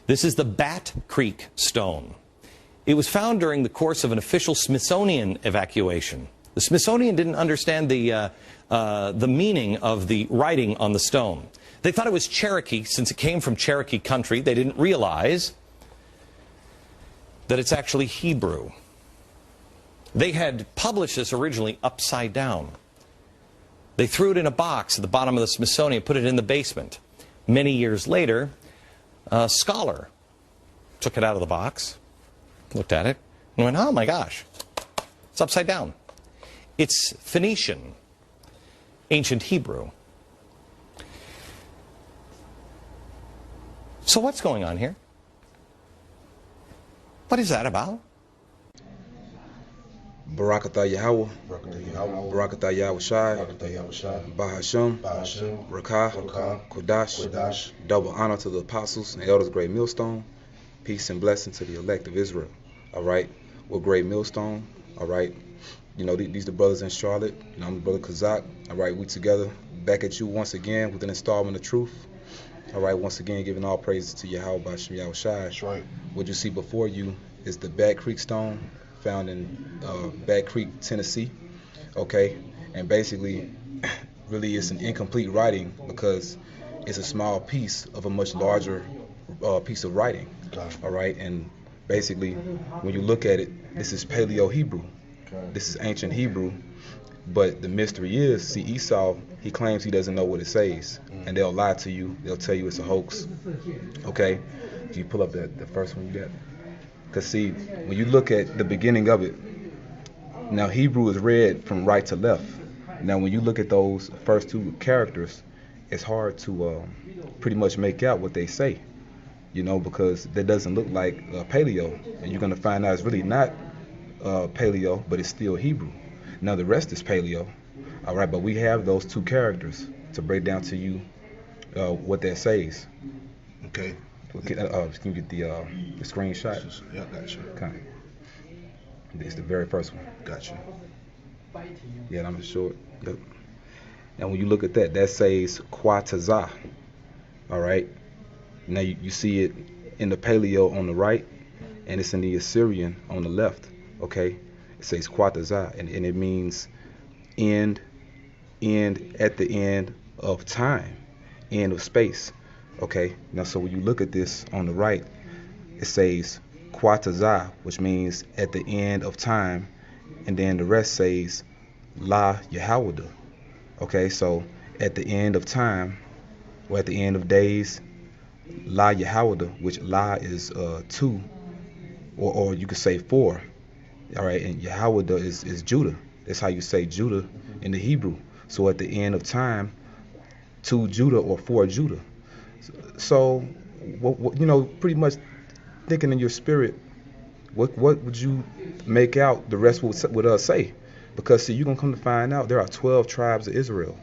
This is the Bat Creek stone. It was found during the course of an official Smithsonian evacuation. The Smithsonian didn't understand the meaning of the writing on the stone. They thought it was Cherokee, since it came from Cherokee country. They didn't realize that it's actually Hebrew. They had published this originally upside down. They threw it in a box at the bottom of the Smithsonian, put it in the basement. Many years later, a scholar took it out of the box, looked at it, and went, oh my gosh, it's upside down. It's Phoenician, ancient Hebrew. So what's going on here? What is that about? Barakatah Yahweh, Barakatah Yahweh Shai, Bahasham, Rakah, Kodash, double honor to the apostles and elders of Great Millstone, peace and blessing to the elect of Israel. All right, we're Great Millstone. All right, you know, these the brothers in Charlotte. You know, I'm the brother Chaazaq. All right, we together back at you once again with an installment of truth. All right, once again giving all praises to Yahweh Bahasham Yahweh Shai. That's right. What you see before you is the Bat Creek stone, found in Bat Creek, Tennessee. Okay, and basically, really, it's an incomplete writing because it's a small piece of a much larger piece of writing. All right, and basically, when you look at it, this is Paleo Hebrew. This is ancient Hebrew, but the mystery is, see, Esau, he claims he doesn't know what it says, and they'll lie to you. They'll tell you it's a hoax. Okay, if you pull up the first one you got. Because see, when you look at the beginning of it, now Hebrew is read from right to left. Now when you look at those first two characters, it's hard to pretty much make out what they say, you know, because that doesn't look like Paleo. And you're going to find out it's really not Paleo, but it's still Hebrew. Now the rest is Paleo, all right, but we have those two characters to break down to you what that says. Okay. Can you get the screenshot? Yeah, gotcha. Okay. It's the very first one. Gotcha. Yeah, I'm short. Yep. And when you look at that, that says Quatazah. All right. Now you see it in the Paleo on the right, and it's in the Assyrian on the left. Okay. It says Quatazah, and it means end at the end of time, end of space. Okay, now so when you look at this on the right, it says Quatazah, which means at the end of time, and then the rest says La Yahawada. Okay, so at the end of time, or at the end of days, La Yahawada, which La is 2, or you could say 4. All right, and Yahawada is Judah. That's how you say Judah in the Hebrew. So at the end of time, 2 Judah or 4 Judah. So, what, you know, pretty much thinking in your spirit, what would you make out the rest would say? Because see, you're gonna come to find out there are 12 tribes of Israel.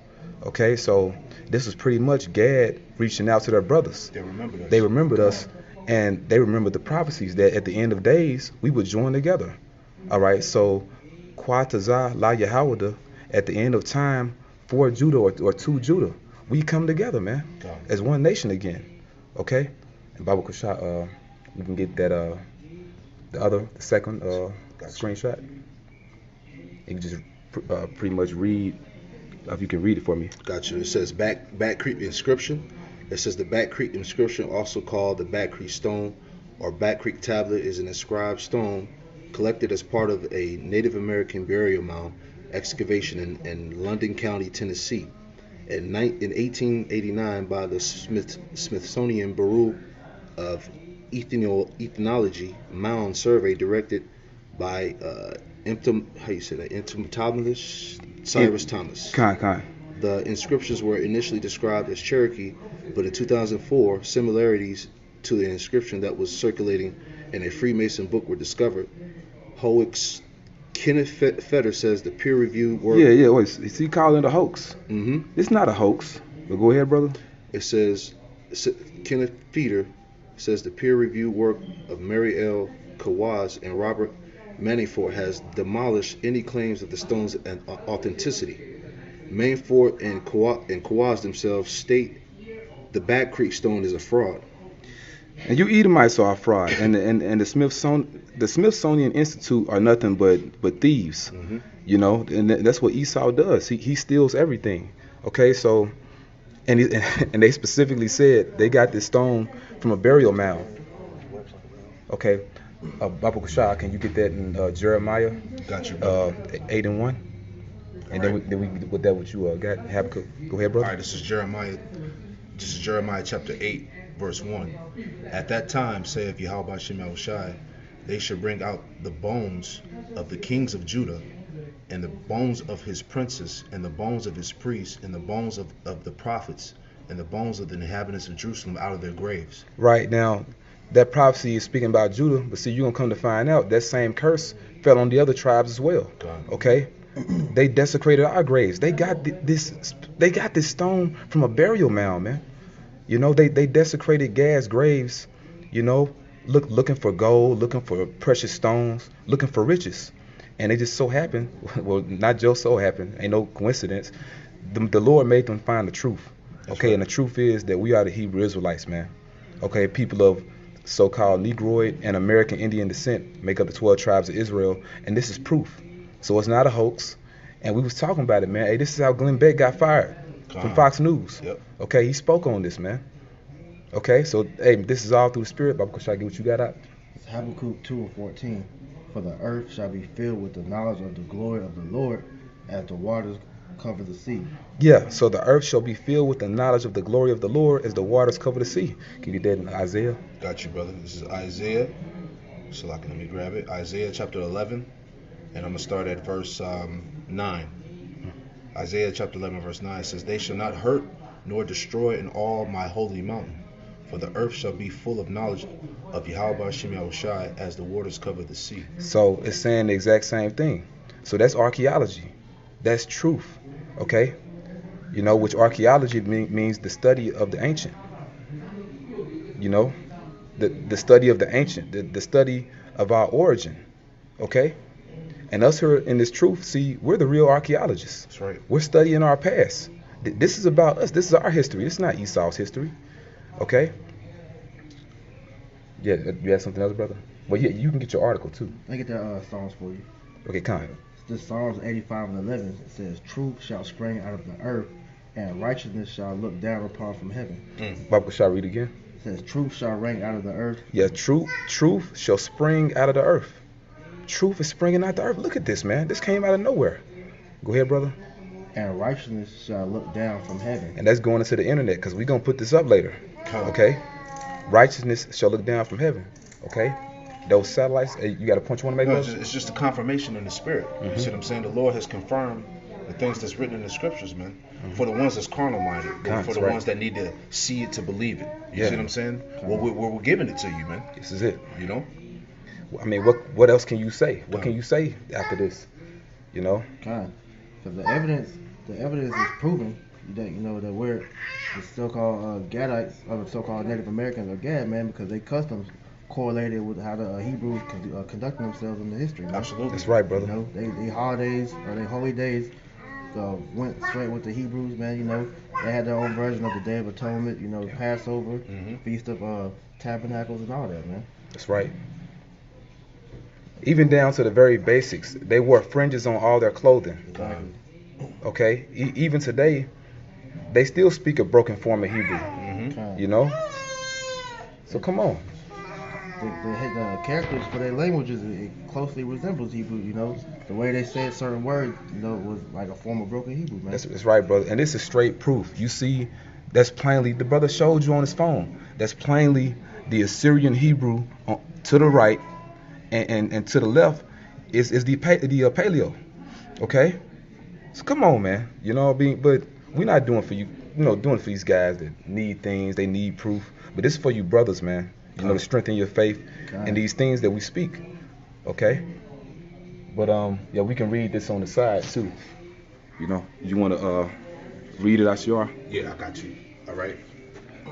Okay, so this was pretty much Gad reaching out to their brothers. They remembered us, and they remembered the prophecies that at the end of days we would join together. All right, so Quatazah La Yahawada, at the end of time, 4 Judah or 2 Judah. We come together, man, as one nation again, okay? And Baba Kushah, you can get that, the second screenshot. You can just pretty much read, if you can read it for me. Gotcha. It says Bat Creek inscription. It says the Bat Creek inscription, also called the Bat Creek stone or Bat Creek tablet, is an inscribed stone collected as part of a Native American burial mound excavation in London County, Tennessee. In 1889 by the Smithsonian Bureau of Ethnology Mound Survey directed by entomologist Cyrus Thomas. The inscriptions were initially described as Cherokee, but in 2004, similarities to the inscription that was circulating in a Freemason book were discovered. Howick's Kenneth Fetter says the peer-reviewed work... Yeah, wait, is he calling it a hoax? Mm-hmm. It's not a hoax. But go ahead, brother. It says, Kenneth Fetter says the peer-reviewed work of Mary L. Kawaz and Robert Manafort has demolished any claims of the stone's authenticity. Manafort and Kawaz themselves state the Bat Creek stone is a fraud. And you Edomites are a fraud, and the Smithsonian Institute are nothing but thieves, you know, and that's what Esau does. He steals everything. Okay, so and they specifically said they got this stone from a burial mound. Okay, Baba Kushah, can you get that in Jeremiah? Got you, 8:1, and then we with that what you got Habakkuk. Go ahead, brother. All right, this is Jeremiah. This is Jeremiah chapter 8, verse 1. At that time, saith Yahweh Shem Yahushai, they shall bring out the bones of the kings of Judah, and the bones of his princes, and the bones of his priests, and the bones of the prophets, and the bones of the inhabitants of Jerusalem out of their graves. Right, now, that prophecy is speaking about Judah, but see, you're going to come to find out that same curse fell on the other tribes as well. Okay? They desecrated our graves. They got this stone from a burial mound, man. You know, they desecrated Gad's graves, you know, looking for gold, looking for precious stones, looking for riches. And it just so happened, well, not just so happened, ain't no coincidence, the Lord made them find the truth. Okay, right. And the truth is that we are the Hebrew Israelites, man. Okay, people of so-called Negroid and American Indian descent make up the 12 tribes of Israel, and this is proof. So it's not a hoax. And we was talking about it, man. Hey, this is how Glenn Beck got fired from Fox News. Yep. Okay, he spoke on this, man. Okay, so hey, this is all through the Spirit. Baba, should I get what you got out? It's Habakkuk 2:14. For the earth shall be filled with the knowledge of the glory of the Lord, as the waters cover the sea. Yeah, so the earth shall be filled with the knowledge of the glory of the Lord as the waters cover the sea. Can you get that in Isaiah? Got you, brother. This is Isaiah. So let me grab it. Isaiah chapter 11, and I'm going to start at verse 9. Isaiah chapter 11, verse 9 says, they shall not hurt nor destroy in all my holy mountain, for the earth shall be full of knowledge of Yahweh Shem Yahushai as the waters cover the sea. So it's saying the exact same thing. So that's archaeology. That's truth. Okay? You know, which archaeology means the study of the ancient. You know? The study of the ancient. The study of our origin. Okay? And us here in this truth, see, we're the real archaeologists. That's right. We're studying our past. This is about us. This is our history. This is not Esau's history. Okay? Yeah, you have something else, brother? Well, yeah, you can get your article, too. I get that Psalms for you. Okay, kind. This Psalms 85:11. It says, truth shall spring out of the earth, and righteousness shall look down upon from heaven. Baba, shall I read again? It says, truth shall ring out of the earth. Yeah, truth shall spring out of the earth. Truth is springing out of the earth. Look at this, man. This came out of nowhere. Go ahead, brother. And righteousness shall look down from heaven. And that's going into the internet, because we're going to put this up later. Okay? Righteousness shall look down from heaven. Okay? Those satellites, you got a point you want to make? No, it's just a confirmation in the Spirit. You see what I'm saying? The Lord has confirmed the things that's written in the scriptures, man. For the ones that's carnal minded, for the ones that need to see it to believe it. You see what I'm saying? Well, we're giving it to you, man. This is it. You know? I mean, what else can you say? What can you say after this? You know? Because the evidence is proving that, you know, that we're the so-called Gadites, or the so-called Native Americans are Gad, man, because they customs correlated with how the Hebrews conducting themselves in the history, man. Absolutely. That's right, brother. You know, they holidays or they holy days went straight with the Hebrews, man. You know, they had their own version of the Day of Atonement, you know, Passover, Feast of Tabernacles, and all that, man. That's right. Even down to the very basics. They wore fringes on all their clothing. Exactly. Okay? Even today, they still speak a broken form of Hebrew. You know? So come on. The characters for their languages, it closely resembles Hebrew, you know. The way they said certain words, you know, was like a form of broken Hebrew, man. That's right, brother. And this is straight proof. You see, that's plainly, the brother showed you on his phone. That's plainly the Assyrian Hebrew to the right, and to the left is the paleo. Okay? So come on, man. You know, but we're not doing for you, you know, doing for these guys that need things, they need proof. But this is for you brothers, man. You know, to strengthen your faith and these things that we speak. Okay? But yeah, we can read this on the side too. You know, you want to read it, Ashiar? Yeah, I got you. All right.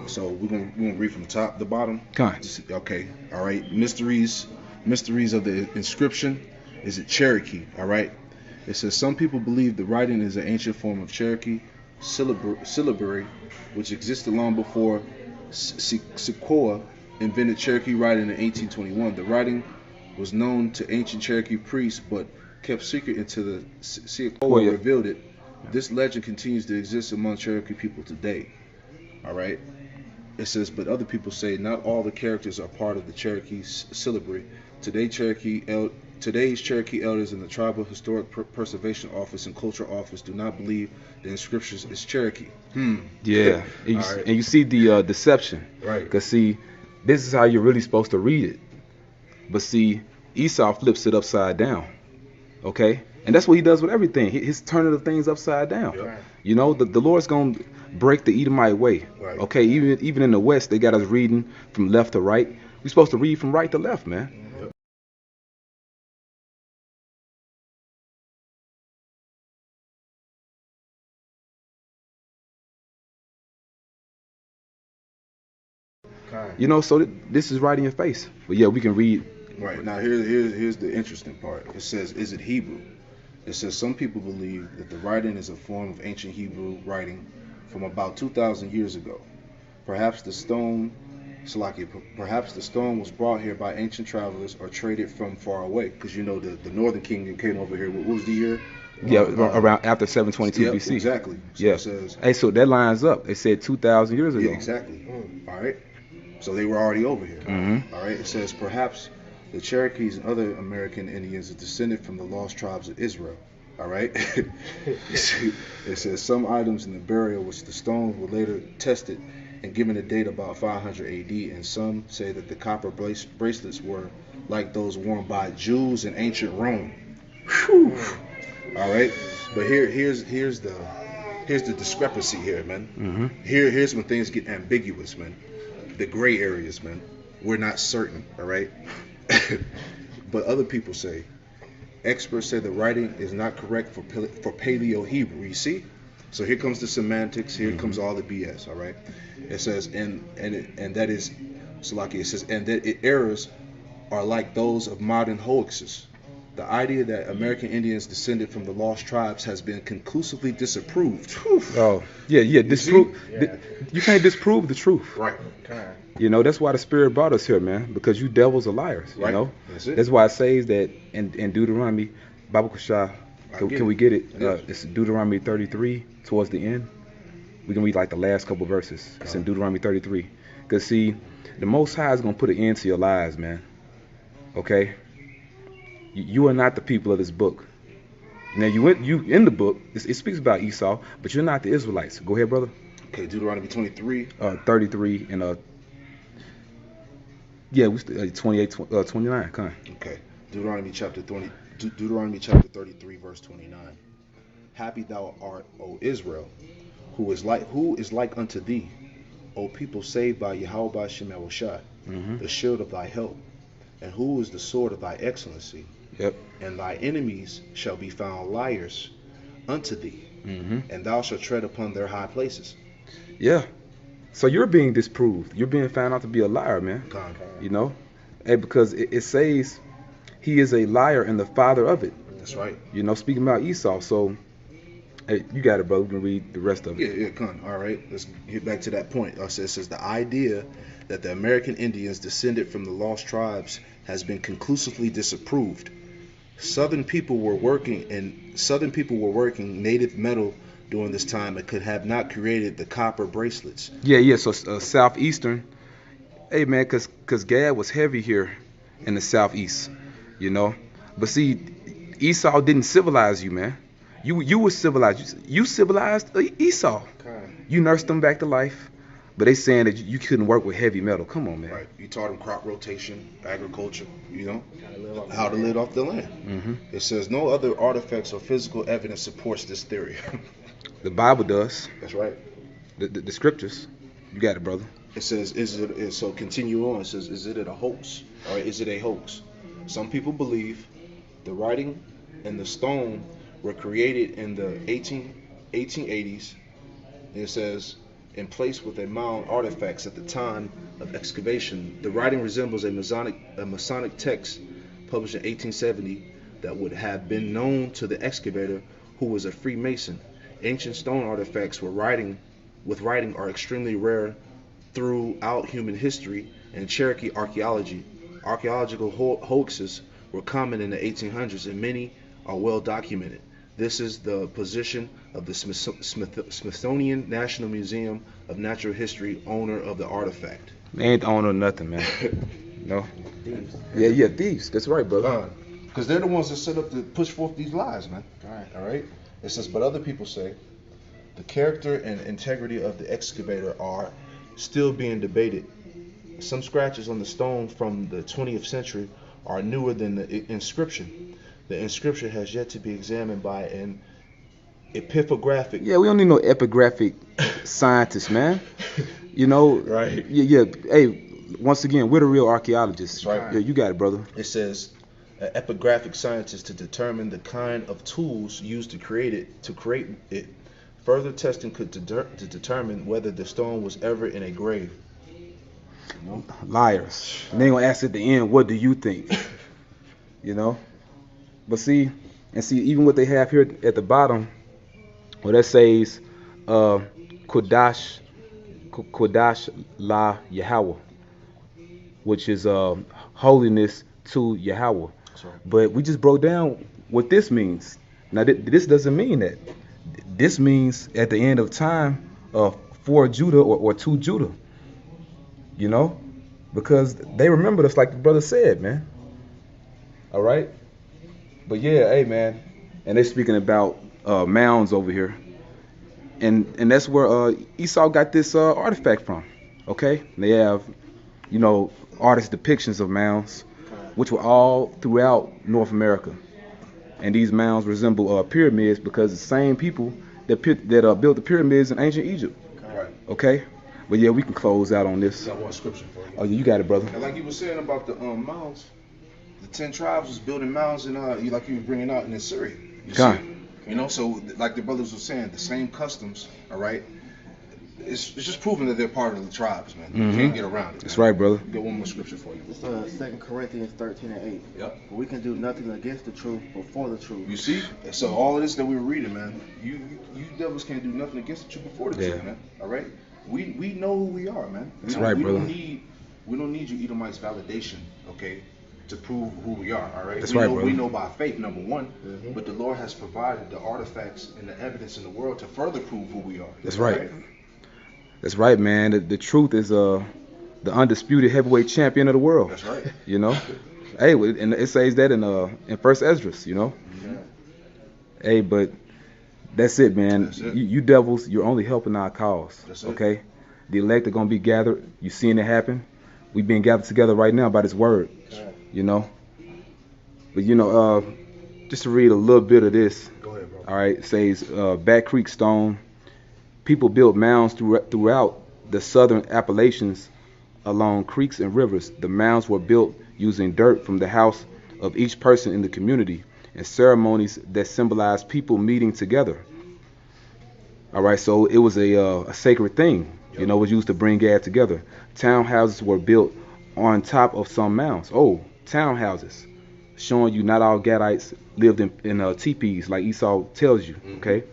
So we're gonna read from top to bottom. Okay. All right. Mysteries of the inscription. Is it Cherokee? All right. It says some people believe the writing is an ancient form of Cherokee syllabary, which existed long before Sequoia invented Cherokee writing in 1821. The writing was known to ancient Cherokee priests, but kept secret until the Sequoia revealed it. This legend continues to exist among Cherokee people today. All right. It says, but other people say not all the characters are part of the Cherokee syllabary. Today's Cherokee elders in the Tribal Historic Preservation Office and Cultural Office do not believe the inscriptions is Cherokee. Yeah, and you see the deception. Right. Because see, this is how you're really supposed to read it. But see, Esau flips it upside down. Okay? And that's what he does with everything. He's turning the things upside down. Yep. You know, the Lord's going to break the Edomite way. Right. Okay? Even in the West, they got us reading from left to right. We're supposed to read from right to left, man. Yep. You know, so this is right in your face. But yeah, we can read. Right. Now here's the interesting part. It says, is it Hebrew? It says some people believe that the writing is a form of ancient Hebrew writing from about 2,000 years ago. Perhaps the stone was brought here by ancient travelers or traded from far away. Because you know the Northern Kingdom came over here. What was the year? Yeah, around after 722 yep, BC. Exactly. So yeah. It says, hey, so that lines up. They said 2,000 years ago. Yeah, exactly. All right. So they were already over here. Mm-hmm. All right. It says perhaps the Cherokees and other American Indians are descended from the lost tribes of Israel. All right. It says some items in the burial, which the stones were later tested and given a date about 500 AD, and some say that the copper bracelets were like those worn by Jews in ancient Rome. Whew. All right. But here's the discrepancy here, man. Mm-hmm. Here's when things get ambiguous, man. The gray areas, man. We're not certain, all right? But other people say, experts say the writing is not correct for Paleo Hebrew. You see? So here comes the semantics. Here comes all the BS. All right. It says, and that is, Salaki. It says, and that errors are like those of modern hoaxes. The idea that American Indians descended from the lost tribes has been conclusively disapproved. Oh, yeah. You can't disprove the truth. Right. You know, that's why the Spirit brought us here, man, because you devils are liars, you know? That's why it says that in Deuteronomy, Bible Kashah, can we get it? It's Deuteronomy 33 towards the end. We can read like the last couple verses. It's in Deuteronomy 33. Because see, the Most High is going to put an end to your lies, man. Okay? You are not the people of this book. Now, you in the book, it speaks about Esau, but you're not the Israelites. Go ahead, brother. Okay, Deuteronomy 23. 33 and yeah, we 28, 29. Come on. Okay, Deuteronomy chapter 33, verse 29. Happy thou art, O Israel, who is like unto thee, O people saved by Yahweh Shemel, the shield of thy help, and who is the sword of thy excellency. Yep. And thy enemies shall be found liars unto thee, and thou shalt tread upon their high places. Yeah. So you're being disproved. You're being found out to be a liar, man. You know? Hey, because it says he is a liar and the father of it. That's right. You know, speaking about Esau. So, hey, you got it, brother. We can read the rest of it. Yeah, come. All right. Let's get back to that point. It says the idea that the American Indians descended from the lost tribes has been conclusively disapproved. Southern people were working native metal during this time and could have not created the copper bracelets. Yeah. So southeastern. Hey, man, cause Gad was heavy here in the southeast, you know. But see, Esau didn't civilize you, man. You were civilized. You civilized Esau. You nursed them back to life. But they saying that you couldn't work with heavy metal. Come on, man. Right. You taught them crop rotation, agriculture, you know, how to live off the land. It says no other artifacts or physical evidence supports this theory. The Bible does. That's right. The scriptures. You got it, brother. It says, so continue on. It says, is it a hoax? Or is it a hoax? Some people believe the writing and the stone were created in the 1880s. It says, in place with a mound artifacts at the time of excavation. The writing resembles a Masonic text published in 1870 that would have been known to the excavator, who was a Freemason. Ancient stone artifacts with writing are extremely rare throughout human history. In Cherokee archaeology, archaeological hoaxes were common in the 1800s, and many are well documented. This is the position of the Smithsonian National Museum of Natural History, owner of the artifact. They ain't the owner of nothing, man. No. Thieves. Yeah, thieves. That's right, brother. Because they're the ones that set up to push forth these lies, man. All right. It says, but other people say the character and integrity of the excavator are still being debated. Some scratches on the stone from the 20th century are newer than the inscription. The inscription has yet to be examined by an epigraphic. Yeah, we don't need no epigraphic scientists, man. You know. Right. Yeah. Hey, once again, we're the real archaeologists. That's right. Yeah, you got it, brother. It says an epigraphic scientist to determine the kind of tools used to create it. Further testing could to determine whether the stone was ever in a grave. You know? Liars. And they gonna ask at the end, what do you think? You know. But see, even what they have here at the bottom, well, that says Kodash La Yahweh, which is holiness to Yahweh. Right. But we just broke down what this means. Now, this doesn't mean that. This means at the end of time, for Judah or to Judah. You know, because they remembered us, like the brother said, man. All right. But yeah, hey, man. And they're speaking about mounds over here. And that's where Esau got this artifact from. Okay. And they have, you know, artist depictions of mounds, which were all throughout North America. And these mounds resemble pyramids because the same people that built the pyramids in ancient Egypt. Right. Okay. But yeah, we can close out on this. Got one scripture for you. Oh, you got it, brother. And like you were saying about the mounds, the 10 tribes was building mounds in like you were bringing out in Assyria. You know, so like the brothers were saying, the same customs. All right. It's just proving that they're part of the tribes, man. You can't get around it. That's man. right, brother. Get one more scripture for you. It's 2 Corinthians 13:8. Yep. We can do nothing against the truth, but for the truth. You see? So all of this that we were reading, man, you devils can't do nothing against the truth before the truth, man. All right? We know who we are, man. That's right, brother. We don't need you Edomites validation, okay, to prove who we are, all right? That's right, brother. We know by faith, number one, but the Lord has provided the artifacts and the evidence in the world to further prove who we are. That's right. That's right, man. The truth is the undisputed heavyweight champion of the world. That's right. You know? Hey, and it says that in First Esdras, you know? Yeah. Hey, but that's it, man. That's it. You devils, you're only helping our cause. That's it. Okay? The elect are going to be gathered. You seeing it happen? We being gathered together right now by this word. Right. You know? But, you know, just to read a little bit of this. Go ahead, bro. All right. It says, Back Creek Stone. People built mounds throughout the southern Appalachians along creeks and rivers. The mounds were built using dirt from the house of each person in the community and ceremonies that symbolized people meeting together. All right, so it was a sacred thing. You know, it was used to bring God together. Townhouses were built on top of some mounds. Oh, townhouses, showing you not all Gadites lived in teepees like Esau tells you. Okay.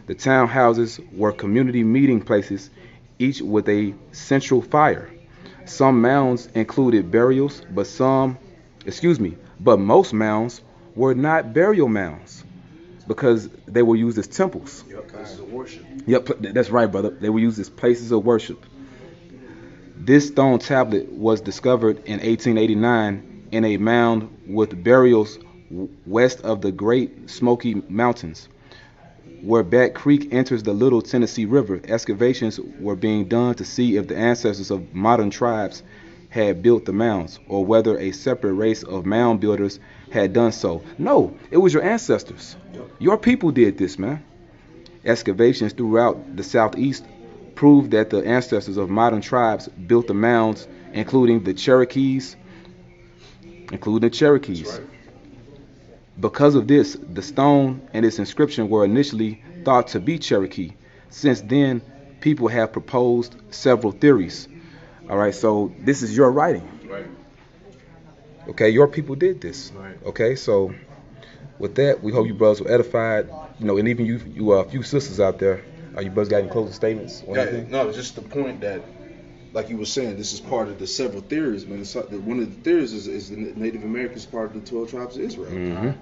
The townhouses were community meeting places, each with a central fire. Some mounds included burials, but most mounds were not burial mounds because they were used as temples. Yep, places of worship. Yep, that's right, brother. They were used as places of worship. This stone tablet was discovered in 1889 in a mound with burials west of the Great Smoky Mountains. Where Back Creek enters the Little Tennessee River, excavations were being done to see if the ancestors of modern tribes had built the mounds, or whether a separate race of mound builders had done so. No, it was your ancestors. Your people did this, man. Excavations throughout the southeast proved that the ancestors of modern tribes built the mounds, including the Cherokees. That's right. Because of this, the stone and its inscription were initially thought to be Cherokee. Since then, people have proposed several theories. All right, so this is your writing. Right. Okay, your people did this. Right. Okay, so with that, we hope you brothers were edified. You know, and even you few sisters out there, you brothers got any closing statements or anything? No, just the point that like you were saying, this is part of the several theories, man. One of the theories is the Native Americans part of the 12 tribes of Israel,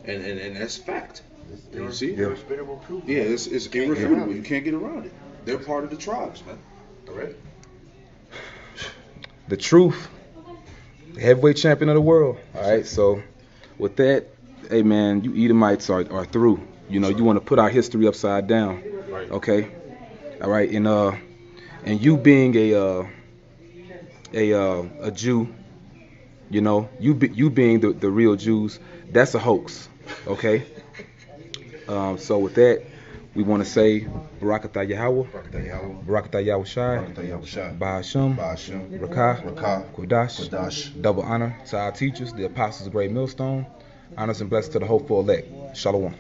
and that's fact. You see? Yeah. Yeah, it's irrefutable. You can't get around it. They're part of the tribes, man. All right. The truth, the heavyweight champion of the world. All right. So with that, hey man, you Edomites are through. You know, you want to put our history upside down. Right. Okay. All right. And you being a Jew, you know, you being the real Jews, that's a hoax. Okay. So with that, we want to say Barakatah Yahweh, Barakatah Yahweh Shai, Ba'ashem, Rakah, Kodash, double honor to our teachers, the apostles of Great Millstone, honors and blessings to the hopeful elect. Shalom.